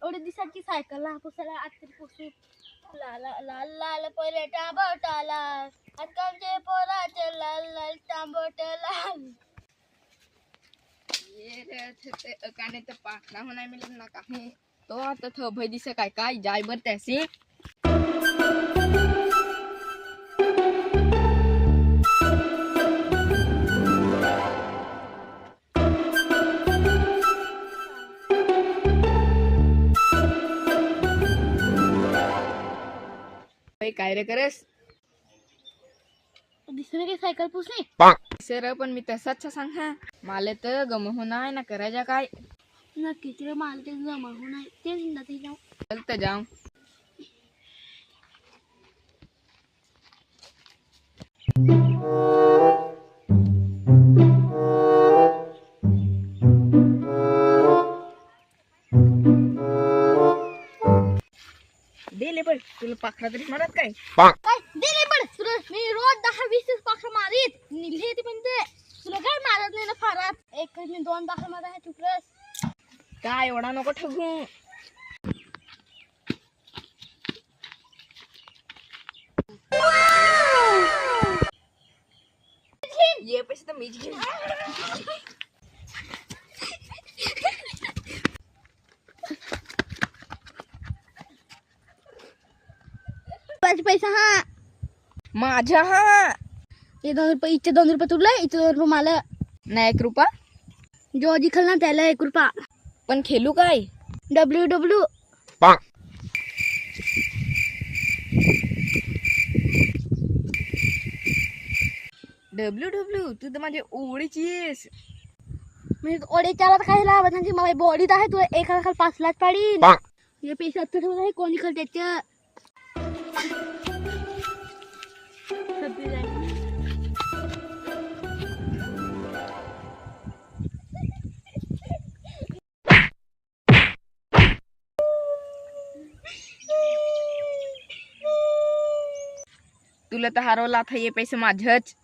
एवढे दिवसाची सायकल पुसायला आजतरी पुसू लाल लाल लाल पहिले टांबट लाल आजकालचे पोराचे लाल लाल टांबट लाल ये रे ते अकाने तो पाखना होना मिलन ना काहे तो आता थ भई दिसे काय काय जाय बर त्यासी काय रे करस दिसने की सायकल पुसली सर पण मी तसाच सांग हा माले तर गम होणार ना करायचा काय नक्की तिला मला ते जमा होणार तेच ना ते जाऊ चलते जाऊ दिले पण तुला पाखरा तरी म्हणत काय काय दिले पण तुला मी रोज 10-20 पाखरं मारीत निघले ते पण ते तुला काय मारत नाही ना फारात एक मी 2 पाखरं मारत आहे तुकरस काय एवढा नको ठगू ये पैसे तर मीच घेईन पैसा हा माझा हा हे 2 रुपये इथे 2 रुपये तुला इथे 2 रुपये मला नाही 1 रुपया जो जिंकल ना त्याला 1 रुपया पण खेळू काय WW WW तू तर माझी ओळीची आहेस मी ओढे त्याला काय लावत म्हणजे माझी बॉडीत आहे तुला एका खाल 5 लाख पाडीन हे पैसे आता ठेवत आहे कोणी खल त्याच्या तुला तर हरवला था ये पैसे माझच